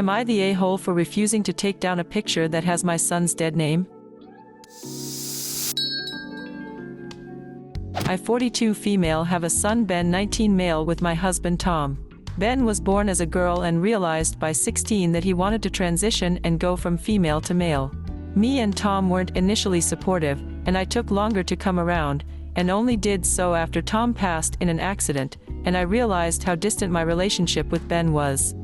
Am I the a-hole for refusing to take down a picture that has my son's dead name? I 42 female have a son Ben 19 male with my husband Tom. Ben was born as a girl and realized by 16 that he wanted to transition and go from female to male. Me and Tom weren't initially supportive, and I took longer to come around, and only did so after Tom passed in an accident, and I realized how distant my relationship with Ben was.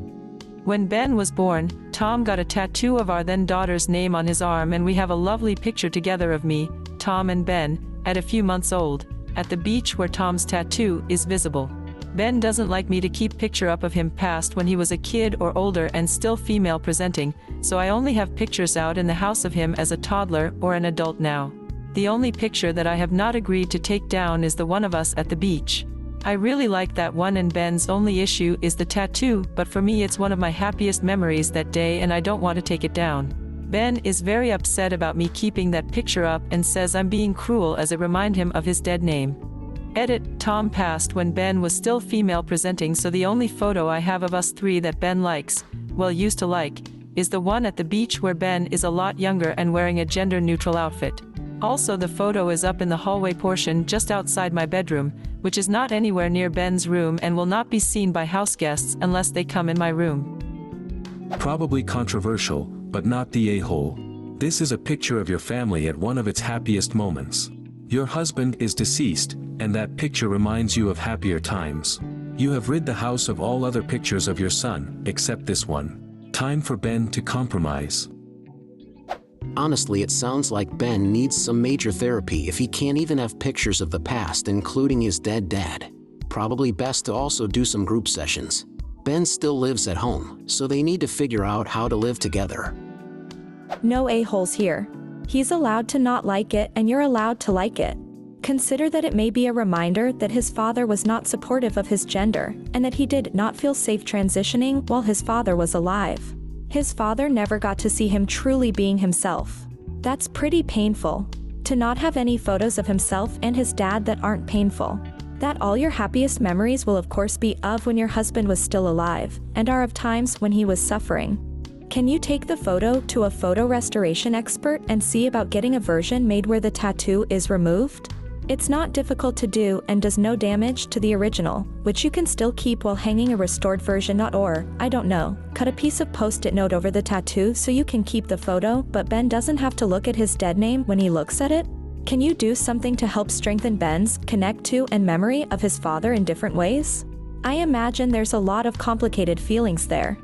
When Ben was born, Tom got a tattoo of our then daughter's name on his arm, and we have a lovely picture together of me, Tom and Ben, at a few months old, at the beach where Tom's tattoo is visible. Ben doesn't like me to keep picture up of him past when he was a kid or older and still female presenting, so I only have pictures out in the house of him as a toddler or an adult now. The only picture that I have not agreed to take down is the one of us at the beach. I really like that one, and Ben's only issue is the tattoo, but for me it's one of my happiest memories that day and I don't want to take it down. Ben is very upset about me keeping that picture up and says I'm being cruel as it reminds him of his dead name. Edit, Tom passed when Ben was still female presenting, so the only photo I have of us three that Ben likes, well used to like, is the one at the beach where Ben is a lot younger and wearing a gender-neutral outfit. Also, the photo is up in the hallway portion just outside my bedroom, which is not anywhere near Ben's room and will not be seen by house guests unless they come in my room. Probably controversial, but not the a-hole. This is a picture of your family at one of its happiest moments. Your husband is deceased, and that picture reminds you of happier times. You have rid the house of all other pictures of your son, except this one. Time for Ben to compromise. Honestly, it sounds like Ben needs some major therapy if he can't even have pictures of the past, including his dead dad. Probably best to also do some group sessions. Ben still lives at home, so they need to figure out how to live together. No a-holes here. He's allowed to not like it and you're allowed to like it. Consider that it may be a reminder that his father was not supportive of his gender, and that he did not feel safe transitioning while his father was alive. His father never got to see him truly being himself. That's pretty painful. To not have any photos of himself and his dad that aren't painful. That all your happiest memories will of course be of when your husband was still alive, and are of times when he was suffering. Can you take the photo to a photo restoration expert and see about getting a version made where the tattoo is removed? It's not difficult to do and does no damage to the original, which you can still keep while hanging a restored version, or, I don't know, cut a piece of post-it note over the tattoo so you can keep the photo but Ben doesn't have to look at his dead name when he looks at it? Can you do something to help strengthen Ben's connect to and memory of his father in different ways? I imagine there's a lot of complicated feelings there.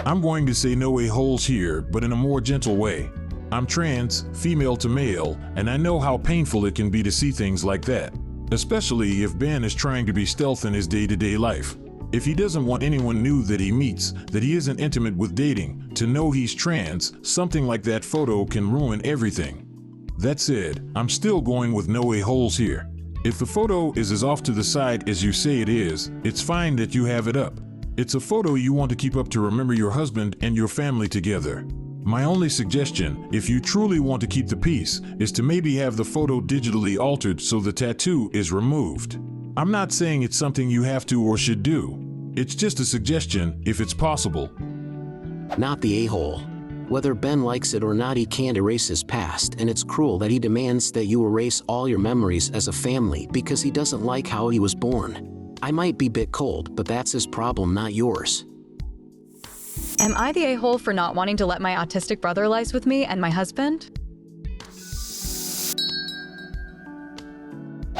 I'm going to say no a-holes here, but in a more gentle way. I'm trans, female to male, and I know how painful it can be to see things like that. Especially if Ben is trying to be stealth in his day-to-day life. If he doesn't want anyone new that he meets, that he isn't intimate with dating, to know he's trans, something like that photo can ruin everything. That said, I'm still going with no a-holes here. If the photo is as off to the side as you say it is, it's fine that you have it up. It's a photo you want to keep up to remember your husband and your family together. My only suggestion, if you truly want to keep the peace, is to maybe have the photo digitally altered so the tattoo is removed. I'm not saying it's something you have to or should do. It's just a suggestion, if it's possible. Not the a-hole. Whether Ben likes it or not, he can't erase his past, and it's cruel that he demands that you erase all your memories as a family because he doesn't like how he was born. I might be a bit cold, but that's his problem, not yours. Am I the a-hole for not wanting to let my autistic brother lice with me and my husband?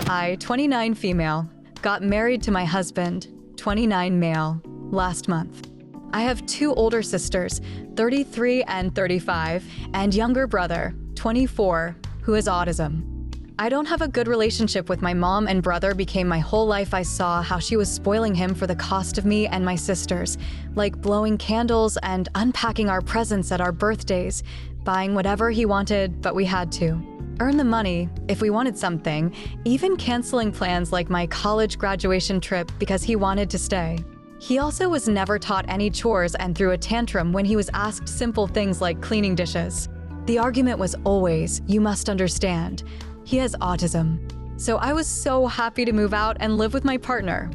I, 29 female, got married to my husband, 29 male, last month. I have two older sisters, 33 and 35, and younger brother, 24, who has autism. I don't have a good relationship with my mom, and brother became my whole life. I saw how she was spoiling him for the cost of me and my sisters, like blowing candles and unpacking our presents at our birthdays, buying whatever he wanted, but we had to. Earn the money if we wanted something, even canceling plans like my college graduation trip because he wanted to stay. He also was never taught any chores and threw a tantrum when he was asked simple things like cleaning dishes. The argument was always, "You must understand. He has autism." So I was so happy to move out and live with my partner.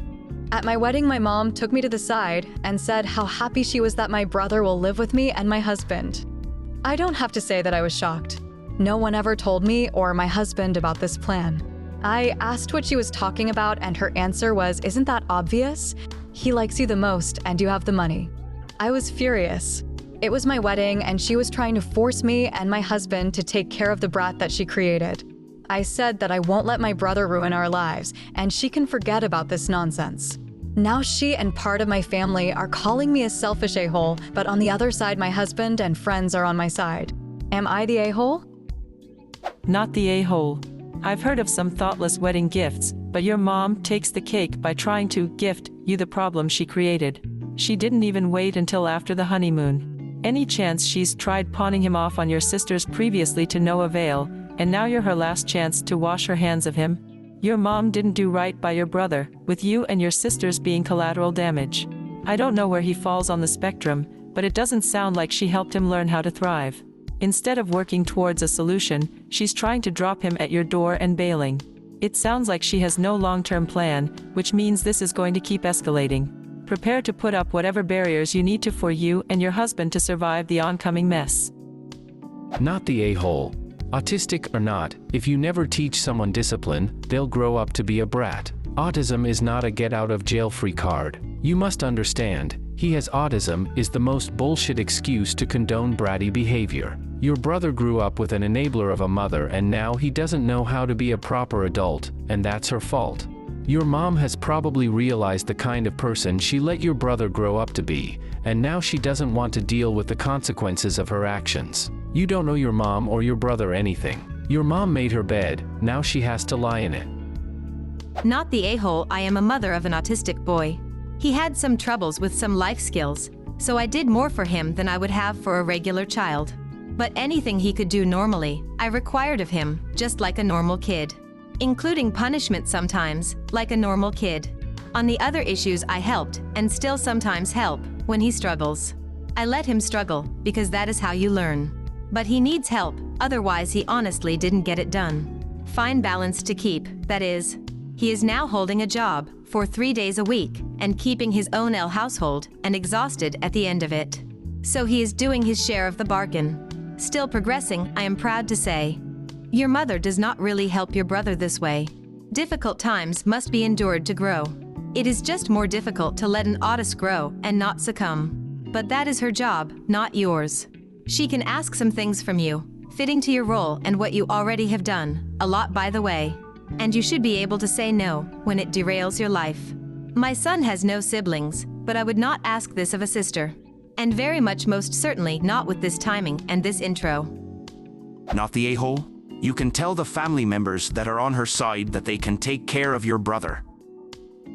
At my wedding, my mom took me to the side and said how happy she was that my brother will live with me and my husband. I don't have to say that I was shocked. No one ever told me or my husband about this plan. I asked what she was talking about and her answer was, "Isn't that obvious? He likes you the most and you have the money." I was furious. It was my wedding and she was trying to force me and my husband to take care of the brat that she created. I said that I won't let my brother ruin our lives and she can forget about this nonsense. Now she and part of my family are calling me a selfish a-hole, but on the other side my husband and friends are on my side. Am I the a-hole? Not the a-hole. I've heard of some thoughtless wedding gifts, but your mom takes the cake by trying to gift you the problem she created. She didn't even wait until after the honeymoon. Any chance she's tried pawning him off on your sisters previously to no avail, and now you're her last chance to wash her hands of him? Your mom didn't do right by your brother, with you and your sisters being collateral damage. I don't know where he falls on the spectrum, but it doesn't sound like she helped him learn how to thrive. Instead of working towards a solution, she's trying to drop him at your door and bailing. It sounds like she has no long-term plan, which means this is going to keep escalating. Prepare to put up whatever barriers you need to for you and your husband to survive the oncoming mess. Not the a-hole. Autistic or not, if you never teach someone discipline, they'll grow up to be a brat. Autism is not a get-out-of-jail-free card. You must understand, he has autism is the most bullshit excuse to condone bratty behavior. Your brother grew up with an enabler of a mother and now he doesn't know how to be a proper adult, and that's her fault. Your mom has probably realized the kind of person she let your brother grow up to be, and now she doesn't want to deal with the consequences of her actions. You don't know your mom or your brother anything. Your mom made her bed, now she has to lie in it. Not the a-hole. I am a mother of an autistic boy. He had some troubles with some life skills, so I did more for him than I would have for a regular child. But anything he could do normally, I required of him, just like a normal kid. Including punishment sometimes, like a normal kid. On the other issues I helped, and still sometimes help, when he struggles. I let him struggle, because that is how you learn. But he needs help, otherwise he honestly didn't get it done. Fine balance to keep, that is. He is now holding a job, for 3 days a week, and keeping his own household, and exhausted at the end of it. So he is doing his share of the bargain. Still progressing, I am proud to say. Your mother does not really help your brother this way. Difficult times must be endured to grow. It is just more difficult to let an autist grow and not succumb. But that is her job, not yours. She can ask some things from you, fitting to your role and what you already have done, a lot by the way. And you should be able to say no when it derails your life. My son has no siblings, but I would not ask this of a sister. And very much most certainly not with this timing and this intro. Not the a-hole? You can tell the family members that are on her side that they can take care of your brother.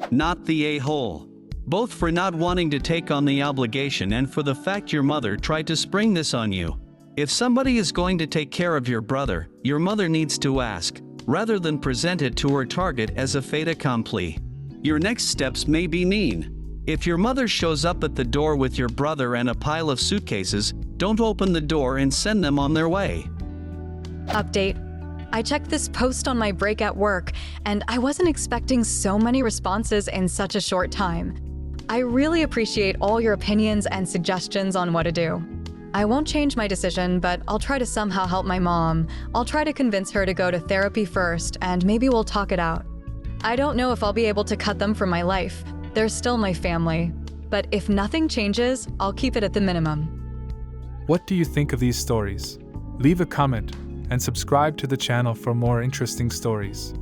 Not the a-hole. Both for not wanting to take on the obligation and for the fact your mother tried to spring this on you. If somebody is going to take care of your brother, your mother needs to ask, rather than present it to her target as a fait accompli. Your next steps may be mean. If your mother shows up at the door with your brother and a pile of suitcases, don't open the door and send them on their way. Update. I checked this post on my break at work, and I wasn't expecting so many responses in such a short time. I really appreciate all your opinions and suggestions on what to do. I won't change my decision, but I'll try to somehow help my mom. I'll try to convince her to go to therapy first, and maybe we'll talk it out. I don't know if I'll be able to cut them from my life. They're still my family. But if nothing changes, I'll keep it at the minimum. What do you think of these stories? Leave a comment and subscribe to the channel for more interesting stories.